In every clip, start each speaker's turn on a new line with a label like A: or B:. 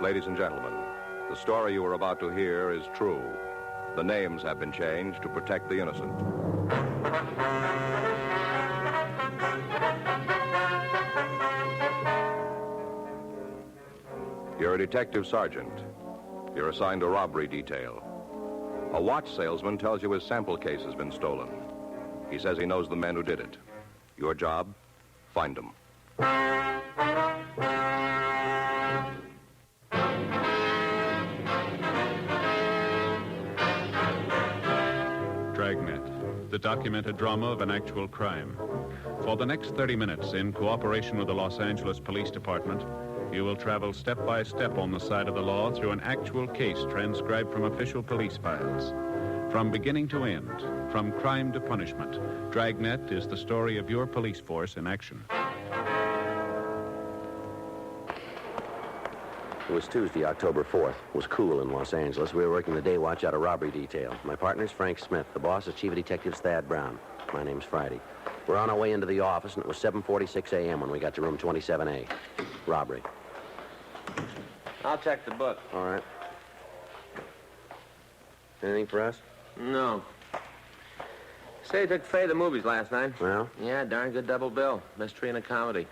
A: Ladies and gentlemen, the story you are about to hear is true. The names have been changed to protect the innocent. You're a detective sergeant. You're assigned a robbery detail. A watch salesman tells you his sample case has been stolen. He says he knows the men who did it. Your job? Find them.
B: Dragnet, the documented drama of an actual crime. For the next 30 minutes, in cooperation with the Los Angeles Police Department, you will travel step by step on the side of the law through an actual case transcribed from official police files. From beginning to end, from crime to punishment, Dragnet is the story of your police force in action.
C: It was Tuesday, October 4th. It was cool in Los Angeles. We were working the day watch out of robbery detail. My partner's Frank Smith. The boss is Chief of Detectives Thad Brown. My name's Friday. We're on our way into the office, and it was 7:46 a.m. when we got to room 27A. Robbery.
D: I'll check the book.
C: All right. Anything for us?
D: No. Say you took Faye to the movies last night.
C: Well?
D: Yeah, darn good double bill. Mystery and a comedy.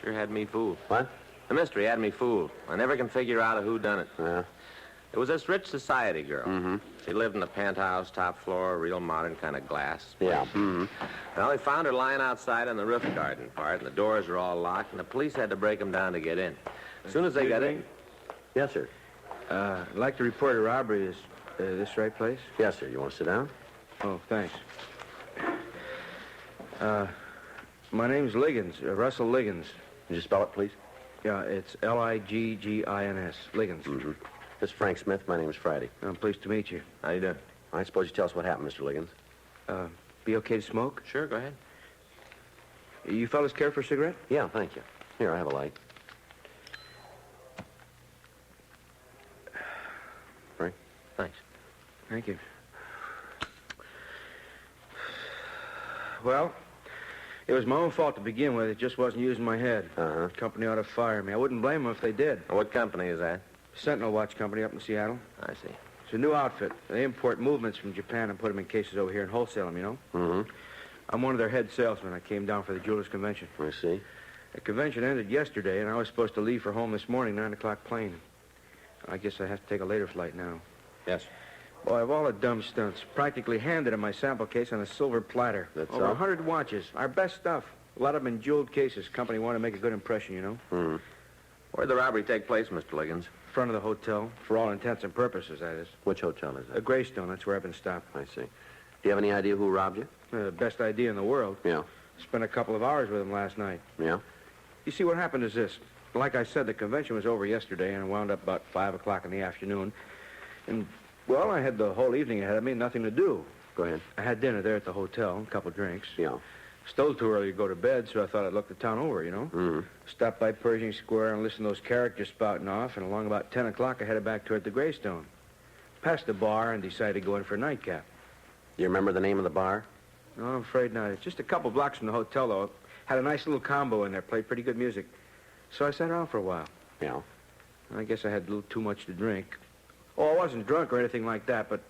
D: Sure had me fooled.
C: What?
D: The mystery had me fooled. I never can figure out who done it.
C: Yeah.
D: It was this rich society girl.
C: Mm-hmm.
D: She lived in the penthouse, top floor, real modern kind of glass.
C: Yeah. Mm-hmm.
D: Well, they found her lying outside on the roof garden part, and the doors were all locked, and the police had to break them down to get in. As soon as they got in...
C: Yes, sir.
E: I'd like to report a robbery. Is this right place?
C: Yes, sir. You want to sit down?
E: Oh, thanks. My name's Liggins, Russell Liggins.
C: Could you spell it, please?
E: Yeah, it's Liggins. Liggins.
C: Mm-hmm. This is Frank Smith. My name's Friday.
E: I'm pleased to meet you.
D: How you doing?
C: I suppose you tell us what happened, Mr. Liggins.
E: Be okay to smoke?
D: Sure, go ahead.
E: You fellas care for a cigarette?
C: Yeah, thank you. Here, I have a light. Frank?
D: Thanks.
E: Thank you. Well, it was my own fault to begin with. It just wasn't using my head.
C: Uh-huh.
E: Company ought to fire me. I wouldn't blame them if they did.
D: What company is that?
E: Sentinel Watch Company up in Seattle.
D: I see.
E: It's a new outfit. They import movements from Japan and put them in cases over here and wholesale them, you know?
C: Mm-hmm.
E: I'm one of their head salesmen. I came down for the Jewelers Convention.
C: I see.
E: The convention ended yesterday, and I was supposed to leave for home this morning, 9 o'clock plane. I guess I have to take a later flight now.
D: Yes.
E: Boy, of all the dumb stunts, practically handed in my sample case on a silver platter.
C: That's
E: over
C: all?
E: 100 watches. Our best stuff. A lot of them in jeweled cases. Company wanted to make a good impression, you know?
C: Mm-hmm.
D: Where'd the robbery take place, Mr. Liggins?
E: Front of the hotel, for all intents and purposes, that is.
C: Which hotel is
E: A
C: that?
E: Greystone, that's where I've been stopped.
C: I see. Do you have any idea who robbed you?
E: Best idea in the world.
C: Yeah.
E: Spent a couple of hours with him last night.
C: Yeah?
E: You see, what happened is this. Like I said, the convention was over yesterday and wound up about 5 o'clock in the afternoon. And, well, I had the whole evening ahead of me, nothing to do.
C: Go ahead.
E: I had dinner there at the hotel, a couple of drinks.
C: Yeah.
E: Still too early to go to bed, so I thought I'd look the town over, you know?
C: Mm-hmm.
E: Stopped by Pershing Square and listened to those characters spouting off, and along about 10 o'clock, I headed back toward the Greystone. Passed the bar and decided to go in for a nightcap.
C: Do you remember the name of the bar?
E: No, I'm afraid not. It's just a couple blocks from the hotel, though. Had a nice little combo in there, played pretty good music. So I sat around for a while.
C: Yeah.
E: I guess I had a little too much to drink. Oh, I wasn't drunk or anything like that, but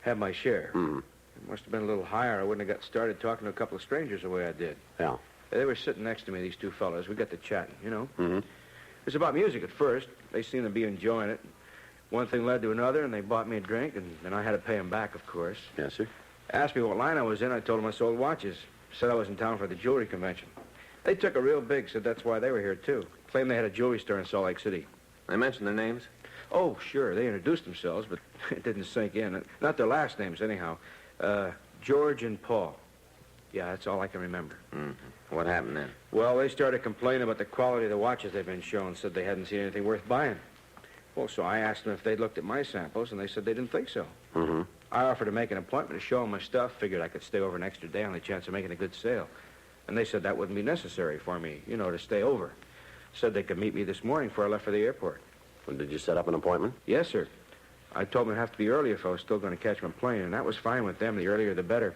E: had my share.
C: Mm-hmm.
E: It must have been a little higher. I wouldn't have got started talking to a couple of strangers the way I did.
C: Yeah.
E: They were sitting next to me, these two fellas. We got to chatting, you know.
C: Mm-hmm.
E: It was about music at first. They seemed to be enjoying it. One thing led to another, and they bought me a drink, and then I had to pay them back, of course.
C: Yes, sir.
E: Asked me what line I was in. I told them I sold watches. Said I was in town for the jewelry convention. They took it real big, said that's why they were here, too. Claimed they had a jewelry store in Salt Lake City.
D: They mentioned their names?
E: Oh, sure. They introduced themselves, but it didn't sink in. Not their last names, anyhow. George and Paul. Yeah, that's all I can remember.
D: Mm-hmm. What happened then?
E: Well, they started complaining about the quality of the watches they'd been shown. Said they hadn't seen anything worth buying. Well, so I asked them if they'd looked at my samples, and they said they didn't think so.
C: Mm-hmm.
E: I offered to make an appointment to show them my stuff. Figured I could stay over an extra day on the chance of making a good sale. And they said that wouldn't be necessary for me, you know, to stay over. Said they could meet me this morning before I left for the airport.
C: Well, did you set up an appointment?
E: Yes, sir. I told them it'd have to be early if I was still going to catch my plane, and that was fine with them. The earlier, the better.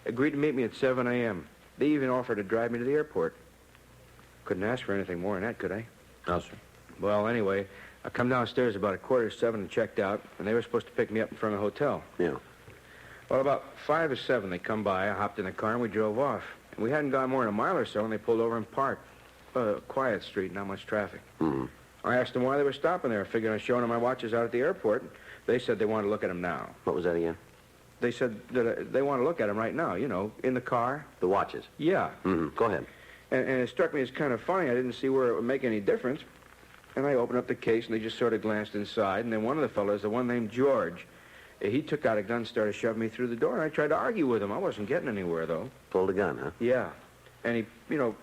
E: Agreed to meet me at 7 a.m. They even offered to drive me to the airport. Couldn't ask for anything more than that, could I?
D: No, sir.
E: Well, anyway, I come downstairs about 6:45 and checked out, and they were supposed to pick me up in front of the hotel.
C: Yeah.
E: Well, about 5 or 7, they come by. I hopped in the car, and we drove off. And we hadn't gone more than a mile or so, and they pulled over and parked. Quiet street, not much traffic.
C: Mm-hmm.
E: I asked them why they were stopping there. I figured on showing them my watches out at the airport. They said they wanted to look at them now.
C: What was that again?
E: They said that they want to look at them right now, you know, in the car.
C: The watches.
E: Yeah.
C: Mm-hmm. Go ahead.
E: And it struck me as kind of funny. I didn't see where it would make any difference. And I opened up the case, and they just sort of glanced inside. And then one of the fellows, the one named George, he took out a gun and started shoving me through the door. And I tried to argue with him. I wasn't getting anywhere, though.
C: Pulled a gun, huh?
E: Yeah. And he,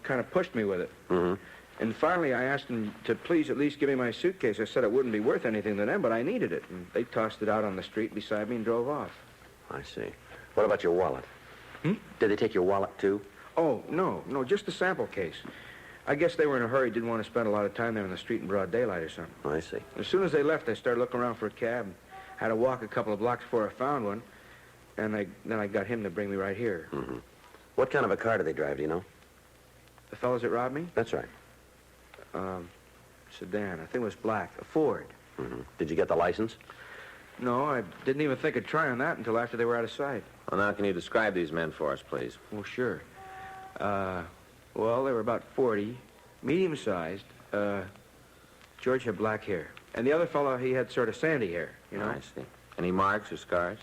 E: kind of pushed me with it.
C: Mm-hmm.
E: And finally, I asked him to please at least give me my suitcase. I said it wouldn't be worth anything to them, but I needed it. And they tossed it out on the street beside me and drove off.
C: I see. What about your wallet? Did they take your wallet, too?
E: Oh, no, just the sample case. I guess they were in a hurry, didn't want to spend a lot of time there in the street in broad daylight or something.
C: I see.
E: As soon as they left, I started looking around for a cab. Had to walk a couple of blocks before I found one. And then I got him to bring me right here.
C: Mm-hmm. What kind of a car do they drive, do you know?
E: The fellows that robbed me?
C: That's right.
E: Sedan. I think it was black. A Ford.
C: Mm-hmm. Did you get the license?
E: No, I didn't even think of trying that until after they were out of sight.
D: Well, now, can you describe these men for us, please?
E: Well, sure. Well, they were about 40, medium-sized. George had black hair. And the other fellow, he had sort of sandy hair, you know?
D: I see. Any marks or scars?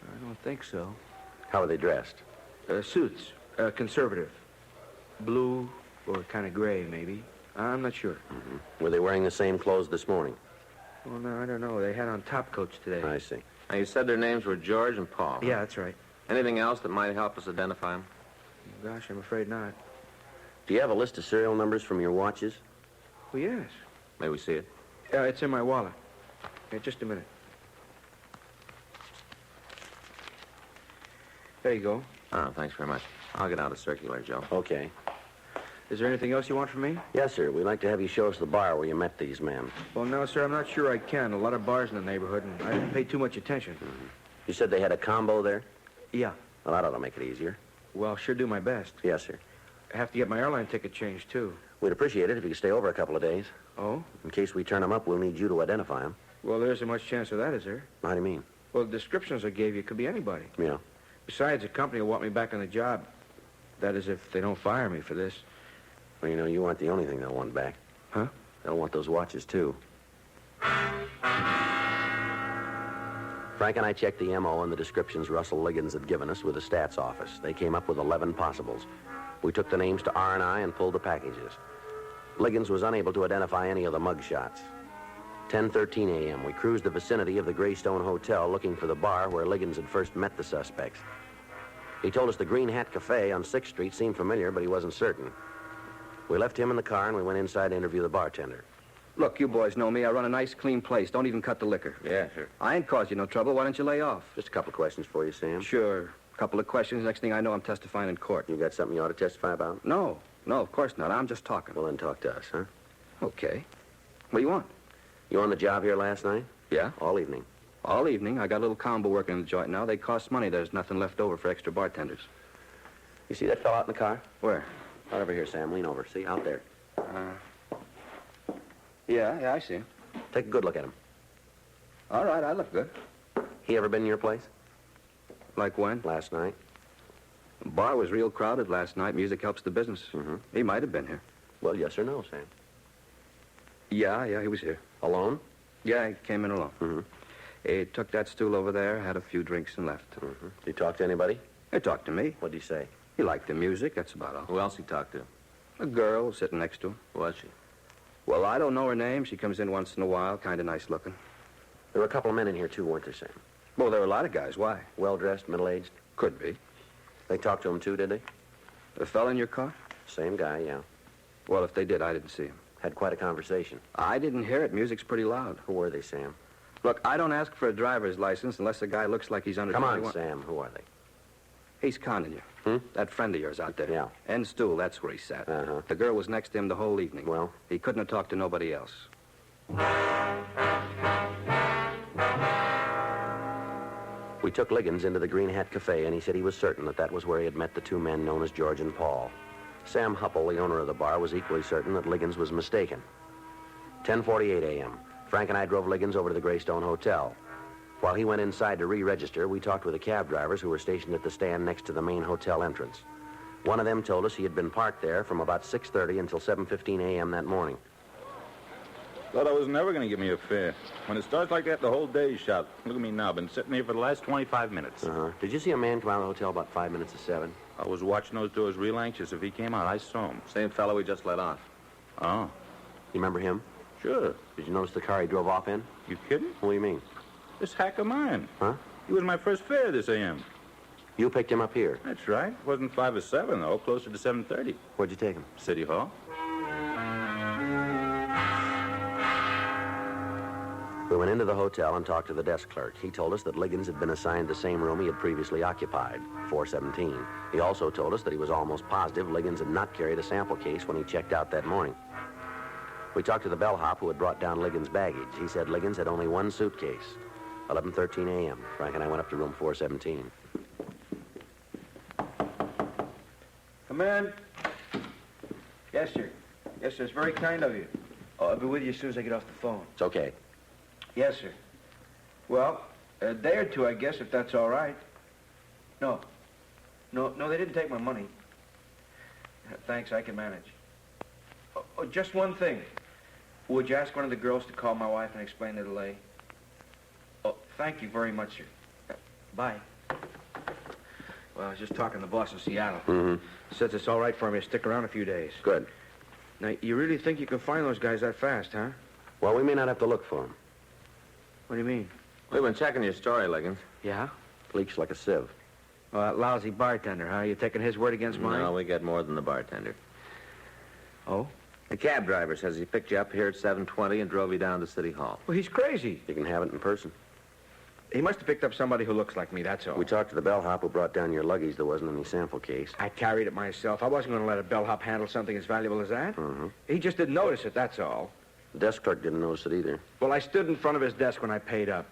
E: I don't think so.
C: How were they dressed?
E: Suits. Conservative. Blue or kind of gray, maybe. I'm not sure.
C: Mm-hmm. Were they wearing the same clothes this morning?
E: Well, no, I don't know. They had on top coats today.
C: I see.
D: Now, you said their names were George and Paul.
E: Yeah, that's right.
D: Anything else that might help us identify them?
E: Gosh, I'm afraid not.
C: Do you have a list of serial numbers from your watches?
E: Well, yes.
D: May we see it?
E: It's in my wallet. Yeah, just a minute. There you go.
D: Oh, thanks very much. I'll get out a circular, Joe.
C: Okay.
E: Is there anything else you want from me?
C: Yes, sir. We'd like to have you show us the bar where you met these men.
E: Well, no, sir, I'm not sure I can. A lot of bars in the neighborhood, and I didn't pay too much attention.
C: Mm-hmm. You said they had a combo there?
E: Yeah.
C: Well, that ought to make it easier.
E: Well, I'll sure do my best.
C: Yes, sir.
E: I have to get my airline ticket changed, too.
C: We'd appreciate it if you could stay over a couple of days.
E: Oh?
C: In case we turn them up, we'll need you to identify them.
E: Well, there isn't much chance of that, is there?
C: How do you mean?
E: Well, the descriptions I gave you could be anybody.
C: Yeah.
E: Besides, the company will want me back on the job. That is, if they don't fire me for this.
C: Well, you know, you aren't the only thing they'll want back.
E: Huh?
C: They'll want those watches, too. Frank and I checked the M.O. and the descriptions Russell Liggins had given us with the stats office. They came up with 11 possibles. We took the names to R&I and pulled the packages. Liggins was unable to identify any of the mug shots. 10:13 a.m., we cruised the vicinity of the Greystone Hotel looking for the bar where Liggins had first met the suspects. He told us the Green Hat Cafe on 6th Street seemed familiar, but he wasn't certain. We left him in the car and we went inside to interview the bartender.
F: Look, you boys know me. I run a nice, clean place. Don't even cut the liquor.
D: Yeah, sure.
F: I ain't caused you no trouble. Why don't you lay off?
C: Just a couple of questions for you, Sam.
F: Sure. A couple of questions. Next thing I know, I'm testifying in court.
C: You got something you ought to testify about?
F: No, of course not. I'm just talking.
C: Well, then talk to us, huh?
F: Okay. What do you want?
C: You on the job here last night?
F: Yeah.
C: All evening.
F: All evening. I got a little combo working in the joint now. They cost money. There's nothing left over for extra bartenders.
C: You see that fellow out in the car?
F: Where?
C: Right over here, Sam. Lean over. See? Out there.
F: Yeah, I see him.
C: Take a good look at him.
F: All right, I look good.
C: He ever been in your place?
F: Like when?
C: Last night.
F: The bar was real crowded last night. Music helps the business.
C: Mm-hmm.
F: He might have been here.
C: Well, yes or no, Sam?
F: Yeah, he was here.
C: Alone?
F: Yeah, he came in alone.
C: Mm-hmm.
F: He took that stool over there, had a few drinks, and left.
C: Mm-hmm. Did he talk to anybody?
F: He talked to me.
C: What'd he say?
F: He liked the music, that's about all.
D: Who else he talked to?
F: A girl sitting next to him.
D: Who was she?
F: Well, I don't know her name. She comes in once in a while, kind of nice looking.
C: There were a couple of men in here, too, weren't there, Sam?
F: Well, there were a lot of guys. Why?
C: Well-dressed, middle-aged?
F: Could be.
C: They talked to him, too, did they?
F: The fella in your car?
C: Same guy, yeah.
F: Well, if they did, I didn't see him.
C: Had quite a conversation.
F: I didn't hear it. Music's pretty loud.
C: Who were they, Sam?
F: Look, I don't ask for a driver's license unless the guy looks like he's under
C: Come
F: 21.
C: on, Sam. Who are they?
F: He's conning you. That friend of yours out there.
C: Yeah.
F: End stool, that's where he sat.
C: Uh-huh.
F: The girl was next to him the whole evening.
C: Well?
F: He couldn't have talked to nobody else.
C: We took Liggins into the Green Hat Cafe, and he said he was certain that was where he had met the two men known as George and Paul. Sam Hupple, the owner of the bar, was equally certain that Liggins was mistaken. 10:48 a.m. Frank and I drove Liggins over to the Greystone Hotel. While he went inside to re-register, we talked with the cab drivers who were stationed at the stand next to the main hotel entrance. One of them told us he had been parked there from about 6:30 until 7:15 a.m. that morning.
G: Thought I was never going to give me a fare. When it starts like that, the whole day's shot. Look at me now. Been sitting here for the last 25 minutes.
C: Did you see a man come out of the hotel about 5 minutes to 7?
G: I was watching those doors real anxious. If he came out, I saw him.
D: Same fellow we just let off.
G: Oh,
C: You remember him?
G: sure.
C: Did you notice the car he drove off in?
G: You kidding?
C: What do you mean?
G: This hack of mine.
C: Huh?
G: He was my first fare this a.m.
C: You picked him up here.
G: That's right. It wasn't 5 or 7, though. Closer to 7:30.
C: Where'd you take him?
G: City Hall.
C: We went into the hotel and talked to the desk clerk. He told us that Liggins had been assigned the same room he had previously occupied, 417. He also told us that he was almost positive Liggins had not carried a sample case when he checked out that morning. We talked to the bellhop who had brought down Liggins' baggage. He said Liggins had only one suitcase. 11:13 a.m. Frank and I went up to room 417.
E: Come in. Yes, sir. Yes, sir. It's very kind of you. Oh, I'll be with you as soon as I get off the phone.
C: It's okay.
E: Yes, sir. Well, a day or two, I guess, if that's all right. No, they didn't take my money. Thanks, I can manage. Oh, just one thing. Would you ask one of the girls to call my wife and explain the delay? Oh, thank you very much, sir. Bye. Well, I was just talking to the boss in Seattle.
C: Mm-hmm.
E: Says it's all right for me to stick around a few days.
C: Good.
E: Now, you really think you can find those guys that fast, huh?
C: Well, we may not have to look for him.
E: What do you mean?
D: We've been checking your story, Liggins.
E: Yeah?
C: Leaks like a sieve.
E: Well, that lousy bartender, huh? You taking his word against mine?
D: No, we got more than the bartender.
E: Oh?
D: The cab driver says he picked you up here at 7:20 and drove you down to City Hall.
E: Well, he's crazy.
C: You can have it in person.
E: He must have picked up somebody who looks like me, that's all.
C: We talked to the bellhop who brought down your luggage. There wasn't any sample case.
E: I carried it myself. I wasn't going to let a bellhop handle something as valuable as that.
C: Mm-hmm.
E: He just didn't notice it, that's all.
C: The desk clerk didn't notice it either.
E: Well, I stood in front of his desk when I paid up.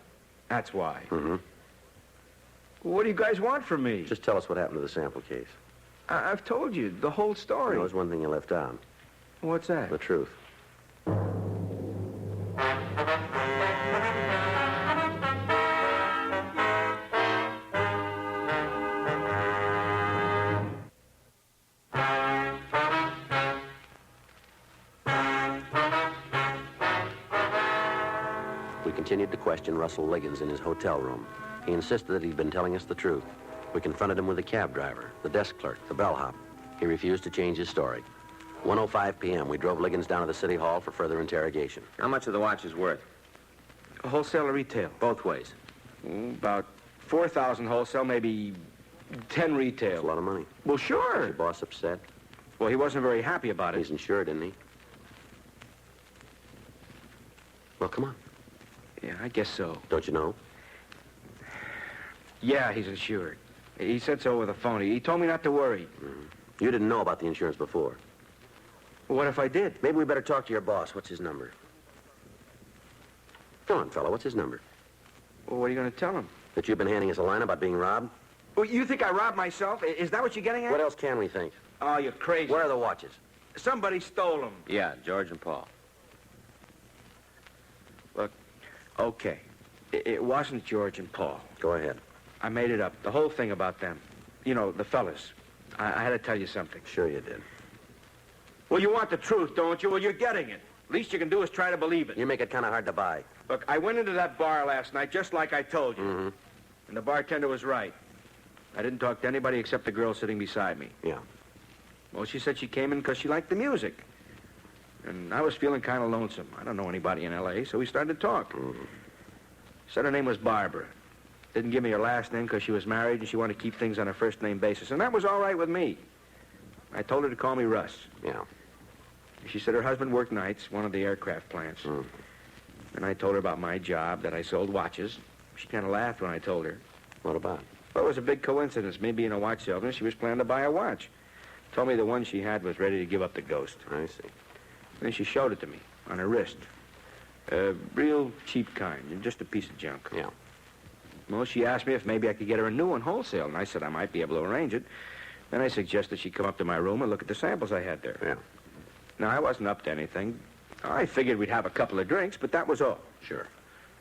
E: That's why.
C: Mm-hmm.
E: What do you guys want from me?
C: Just tell us what happened to the sample case.
E: I've told you the whole story.
C: There was one thing you left out.
E: What's that?
C: The truth. We continued to question Russell Liggins in his hotel room. He insisted that he'd been telling us the truth. We confronted him with the cab driver, the desk clerk, the bellhop. He refused to change his story. 1:05 p.m., we drove Liggins down to the city hall for further interrogation.
D: How much of the watch is worth?
E: Wholesale or retail?
D: Both ways.
E: About 4,000 wholesale, maybe 10 retail.
C: That's a lot of money.
E: Well,
C: Is
E: sure.
C: your boss upset?
E: Well, he wasn't very happy about it.
C: He's insured, isn't he? Well, come on.
E: Yeah, I guess so.
C: Don't you know?
E: Yeah, he's insured. He said so over the phone. He told me not to worry.
C: You didn't know about the insurance before.
E: Well, what if I did?
C: Maybe we better talk to your boss. What's his number? Come on, fella. What's his number?
E: Well, what are you going to tell him?
C: That you've been handing us a line about being robbed?
E: Well, you think I robbed myself? Is that what you're getting at?
C: What else can we think?
E: Oh, you're crazy.
C: Where are the watches?
E: Somebody stole them.
D: Yeah, George and Paul.
E: Look, okay. It wasn't George and Paul.
C: Go ahead.
E: I made it up. The whole thing about them. You know, the fellas. I had to tell you something.
C: Sure you did.
E: Well, you want the truth, don't you? Well, you're getting it. Least you can do is try to believe it.
C: You make it kind of hard to buy.
E: Look, I went into that bar last night just like I told you.
C: Mm-hmm.
E: And the bartender was right. I didn't talk to anybody except the girl sitting beside me.
C: Yeah.
E: Well, she said she came in because she liked the music. And I was feeling kind of lonesome. I don't know anybody in L.A., so we started to talk.
C: Mm-hmm.
E: Said her name was Barbara. Didn't give me her last name because she was married and she wanted to keep things on a first-name basis. And that was all right with me. I told her to call me Russ.
C: Yeah.
E: She said her husband worked nights, one of the aircraft plants.
C: Mm.
E: And I told her about my job, that I sold watches. She kind of laughed when I told her.
C: What about?
E: Well, it was a big coincidence. Me being a watch salesman, she was planning to buy a watch. Told me the one she had was ready to give up the ghost.
C: I see.
E: Then she showed it to me on her wrist. A real cheap kind, just a piece of junk.
C: Yeah.
E: Well, she asked me if maybe I could get her a new one wholesale, and I said I might be able to arrange it. Then I suggested she come up to my room and look at the samples I had there.
C: Yeah.
E: Now, I wasn't up to anything. I figured we'd have a couple of drinks, but that was all.
C: Sure.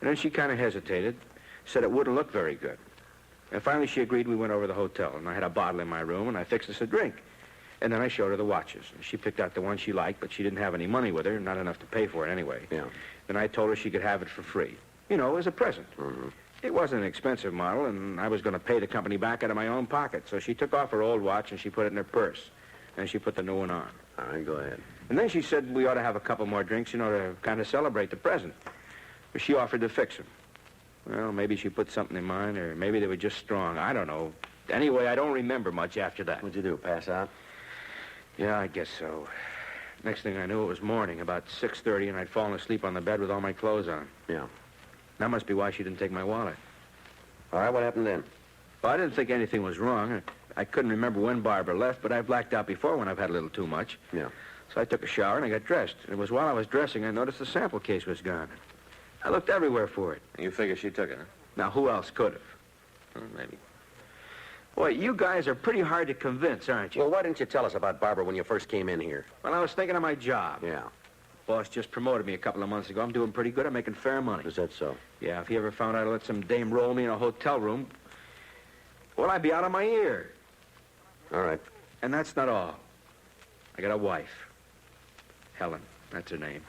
E: And then she kind of hesitated, said it wouldn't look very good. And finally she agreed. We went over to the hotel, and I had a bottle in my room, and I fixed us a drink. And then I showed her the watches. And she picked out the one she liked, but she didn't have any money with her, not enough to pay for it anyway.
C: Yeah.
E: Then I told her she could have it for free. You know, as a present.
C: Mm-hmm.
E: It wasn't an expensive model, and I was going to pay the company back out of my own pocket. So she took off her old watch, and she put it in her purse. And she put the new one on.
C: All right, go ahead.
E: And then she said we ought to have a couple more drinks, you know, to kind of celebrate the present. But she offered to fix them. Well, maybe she put something in mine, or maybe they were just strong. I don't know. Anyway, I don't remember much after that.
C: What'd you do, pass out?
E: Yeah, I guess so. Next thing I knew, it was morning, about 6:30, and I'd fallen asleep on the bed with all my clothes on.
C: Yeah.
E: That must be why she didn't take my wallet.
C: All right, what happened then?
E: Well, I didn't think anything was wrong. I couldn't remember when Barbara left, but I blacked out before when I've had a little too much.
C: Yeah.
E: So I took a shower and I got dressed. And it was while I was dressing I noticed the sample case was gone. I looked everywhere for it.
D: You figure she took it, huh?
E: Now, who else could have?
D: Well, maybe.
E: Boy, you guys are pretty hard to convince, aren't you?
C: Well, why didn't you tell us about Barbara when you first came in here?
E: Well, I was thinking of my job.
C: Yeah.
E: Boss just promoted me a couple of months ago. I'm doing pretty good. I'm making fair money.
C: Is that so?
E: Yeah, if he ever found out I let some dame roll me in a hotel room, well, I'd be out of my ear.
C: All right.
E: And that's not all. I got a wife. Helen, that's her name.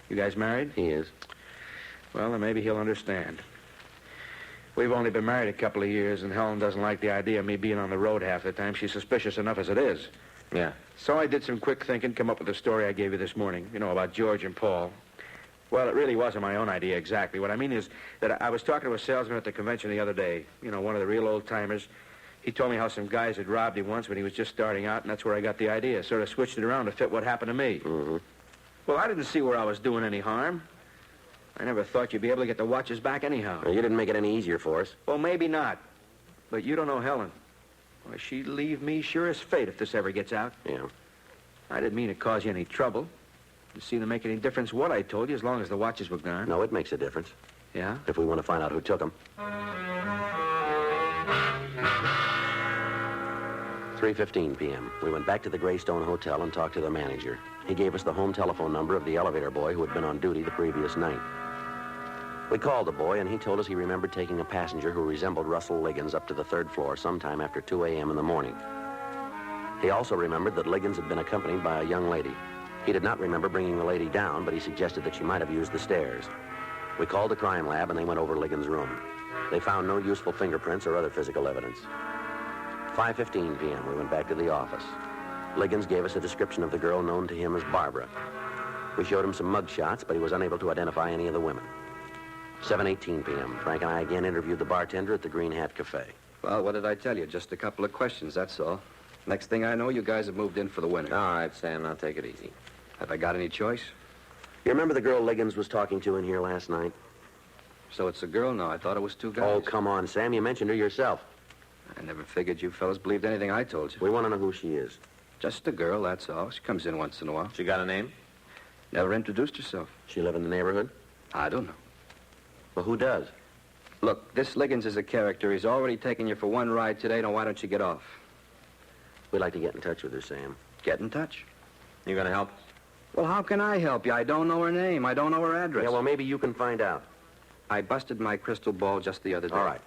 E: You guys married?
C: He is.
E: Well, then maybe he'll understand. We've only been married a couple of years, and Helen doesn't like the idea of me being on the road half the time. She's suspicious enough as it is.
D: Yeah.
E: So I did some quick thinking, come up with the story I gave you this morning, you know, about George and Paul. Well, it really wasn't my own idea exactly. What I mean is that I was talking to a salesman at the convention the other day, you know, one of the real old-timers. He told me how some guys had robbed him once when he was just starting out, and that's where I got the idea. Sort of switched it around to fit what happened to me.
C: Mm-hmm.
E: Well, I didn't see where I was doing any harm. I never thought you'd be able to get the watches back anyhow.
C: Well, you didn't make it any easier for us.
E: Well, maybe not. But you don't know Helen. Well, she'd leave me sure as fate if this ever gets out.
C: Yeah.
E: I didn't mean to cause you any trouble. It seemed to make any difference what I told you as long as the watches were gone.
C: No, it makes a difference.
E: Yeah?
C: If we want to find out who took them. 3:15 p.m. We went back to the Greystone Hotel and talked to the manager. He gave us the home telephone number of the elevator boy who had been on duty the previous night. We called the boy, and he told us he remembered taking a passenger who resembled Russell Liggins up to the third floor sometime after 2 a.m. in the morning. He also remembered that Liggins had been accompanied by a young lady. He did not remember bringing the lady down, but he suggested that she might have used the stairs. We called the crime lab, and they went over Liggins' room. They found no useful fingerprints or other physical evidence. 5:15 p.m., we went back to the office. Liggins gave us a description of the girl known to him as Barbara. We showed him some mug shots, but he was unable to identify any of the women. 7:18 p.m., Frank and I again interviewed the bartender at the Green Hat Cafe.
F: Well, what did I tell you? Just a couple of questions, that's all. Next thing I know, you guys have moved in for the winter.
D: All right, Sam, now take it easy.
F: Have I got any choice?
C: You remember the girl Liggins was talking to in here last night?
F: So it's a girl now. I thought it was two guys.
C: Oh, come on, Sam. You mentioned her yourself.
F: I never figured you fellas believed anything I told you.
C: We want to know who she is.
F: Just a girl, that's all. She comes in once in a while.
D: She got a name?
F: Never introduced herself.
C: She live in the neighborhood?
F: I don't know.
C: Well, who does?
F: Look, this Liggins is a character. He's already taken you for one ride today. Now, why don't you get off?
C: We'd like to get in touch with her, Sam.
F: Get in touch.
D: You gonna help?
F: Well, how can I help you? I don't know her name. I don't know her address.
C: Yeah, well, maybe you can find out.
F: I busted my crystal ball just the other day.
C: All right.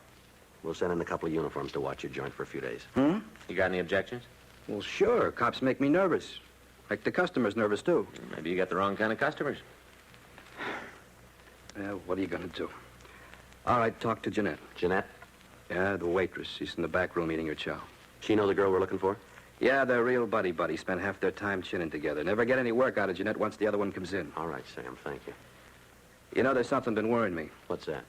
C: We'll send in a couple of uniforms to watch your joint for a few days.
F: Hmm?
D: You got any objections?
F: Well, sure. Cops make me nervous. Like the customers nervous, too.
D: Maybe you got the wrong kind of customers.
F: Well, what are you going to do? All right, talk to Jeanette.
C: Jeanette?
F: Yeah, the waitress. She's in the back room eating her chow.
C: She know the girl we're looking for?
F: Yeah, they're real buddy-buddy. Spend half their time chinning together. Never get any work out of Jeanette once the other one comes in.
C: All right, Sam. Thank you.
F: You know, there's something been worrying me.
C: What's that?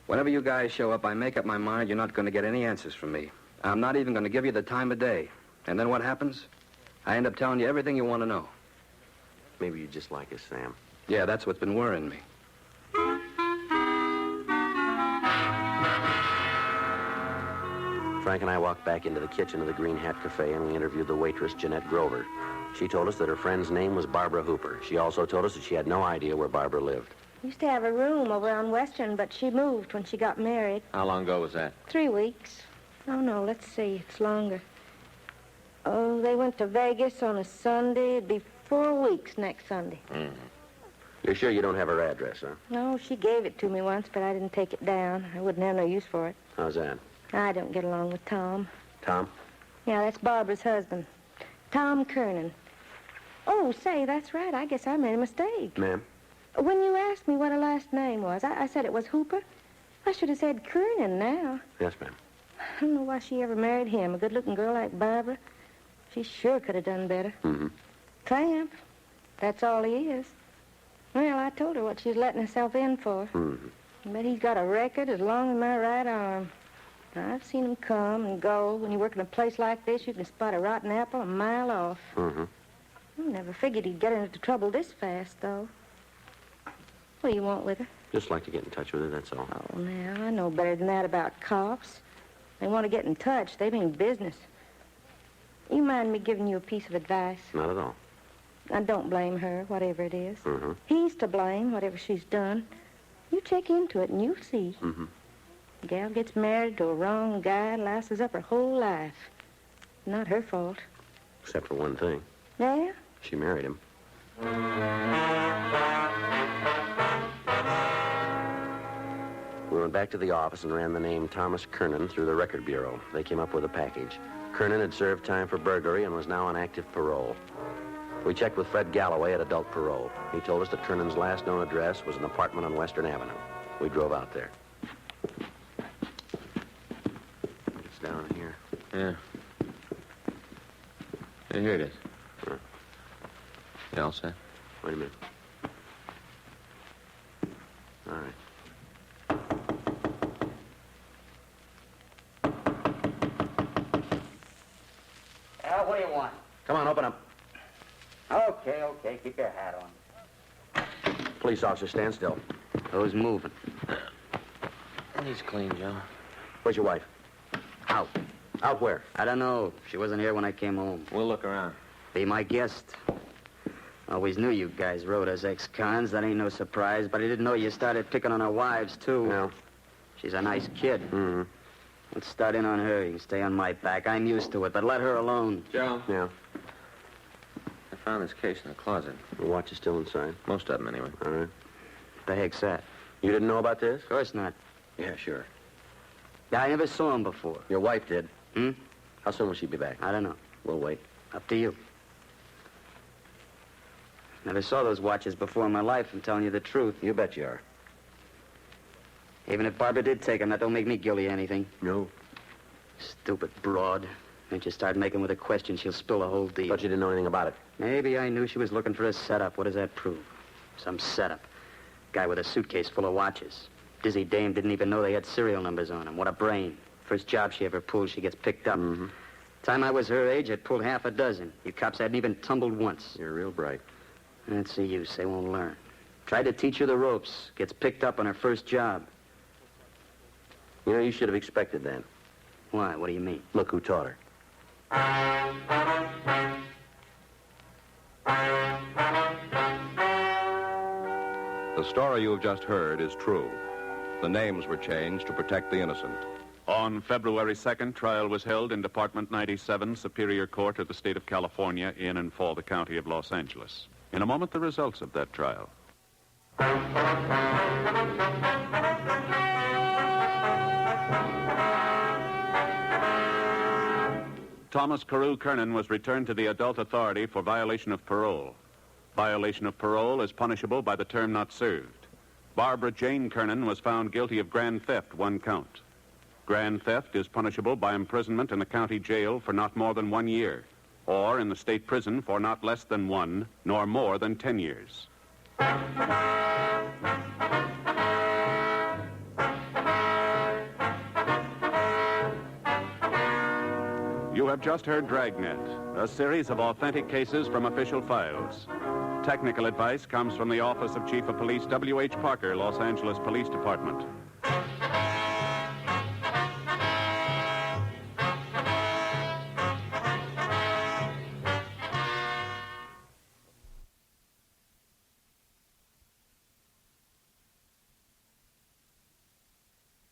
F: Whenever you guys show up, I make up my mind you're not going to get any answers from me. I'm not even going to give you the time of day. And then what happens? I end up telling you everything you want to know.
C: Maybe you just like us, Sam.
F: Yeah, that's what's been worrying me.
C: Frank and I walked back into the kitchen of the Green Hat Cafe, and we interviewed the waitress, Jeanette Grover. She told us that her friend's name was Barbara Hooper. She also told us that she had no idea where Barbara lived.
H: Used to have a room over on Western, but she moved when she got married.
D: How long ago was that?
H: 3 weeks. Oh, no, let's see. It's longer. Oh, they went to Vegas on a Sunday. It'd be 4 weeks next Sunday.
D: Mm-hmm.
C: You're sure you don't have her address, huh?
H: No, she gave it to me once, but I didn't take it down. I wouldn't have no use for it.
C: How's that?
H: I don't get along with Tom.
C: Tom?
H: Yeah, that's Barbara's husband. Tom Kernan. Oh, say, that's right. I guess I made a mistake.
C: Ma'am?
H: When you asked me what her last name was, I said it was Hooper. I should have said Kernan now.
C: Yes, ma'am.
H: I don't know why she ever married him. A good-looking girl like Barbara. She sure could have done better.
C: Mm-hmm.
H: Tramp. That's all he is. Well, I told her what she was letting herself in for.
C: Mm-hmm.
H: But he's got a record as long as my right arm. I've seen him come and go. When you work in a place like this, you can spot a rotten apple a mile off.
C: Mm-hmm.
H: I never figured he'd get into trouble this fast, though. What do you want with her?
C: Just like to get in touch with her, that's all.
H: Oh, now, I know better than that about cops. They want to get in touch. They mean business. You mind me giving you a piece of advice?
C: Not at all.
H: I don't blame her, whatever it is.
C: Mm-hmm.
H: He's to blame, whatever she's done. You check into it and you'll see.
C: Mm-hmm.
H: The gal gets married to a wrong guy, lasses up her whole life. Not her fault.
C: Except for one thing.
H: Yeah?
C: She married him. We went back to the office and ran the name Thomas Kernan through the record bureau. They came up with a package. Kernan had served time for burglary and was now on active parole. We checked with Fred Galloway at adult parole. He told us that Kernan's last known address was an apartment on Western Avenue. We drove out there. It's down here.
D: Yeah. Yeah, here it is. You all set?
C: Wait a minute. All right.
I: What do you want?
C: Come on, open up.
I: Okay, keep your hat on.
C: Police officer, stand still.
F: Who's moving?
D: He's clean, Joe.
C: Where's your wife?
F: Out.
C: Out where?
F: I don't know. She wasn't here when I came home.
D: We'll look around.
F: Be my guest. Always knew you guys rode as ex-cons. That ain't no surprise, but I didn't know you started picking on our wives, too.
C: No.
F: She's a nice kid.
C: Mm-hmm.
F: Let's start in on her. You can stay on my back. I'm used to it, but let her alone.
D: Joe?
C: Yeah.
D: I found this case in the closet.
C: The watch is still inside.
D: Most of them, anyway.
C: All right.
F: What the heck's that?
C: You didn't know about this?
F: Of course not.
C: Yeah, sure.
F: I never saw him before.
C: Your wife did.
F: Hmm?
C: How soon will she be back?
F: I don't know.
C: We'll wait.
F: Up to you. Never saw those watches before in my life, I'm telling you the truth.
C: You bet you are.
F: Even if Barbara did take them, that don't make me guilty of anything.
C: No.
F: Stupid broad. Once you start making with a question, she'll spill the whole deal.
C: Thought you didn't know anything about it.
F: Maybe I knew she was looking for a setup. What does that prove? Some setup. Guy with a suitcase full of watches. Dizzy dame didn't even know they had serial numbers on them. What a brain. First job she ever pulled, she gets picked up.
C: Mm-hmm.
F: Time I was her age, I'd pulled half a dozen. You cops hadn't even tumbled once.
C: You're real bright.
F: That's the use. They won't learn. Tried to teach her the ropes. Gets picked up on her first job.
C: You know, you should have expected that.
F: Why? What do you mean?
C: Look who taught her.
A: The story you have just heard is true. The names were changed to protect the innocent.
B: On February 2nd, trial was held in Department 97, Superior Court of the State of California, in and for the County of Los Angeles. In a moment, the results of that trial. Thomas Carew Kernan was returned to the adult authority for violation of parole. Violation of parole is punishable by the term not served. Barbara Jane Kernan was found guilty of grand theft, 1 count. Grand theft is punishable by imprisonment in the county jail for not more than 1 year, or in the state prison for not less than 1, nor more than 10 years. You have just heard Dragnet, a series of authentic cases from official files. Technical advice comes from the Office of Chief of Police W.H. Parker, Los Angeles Police Department.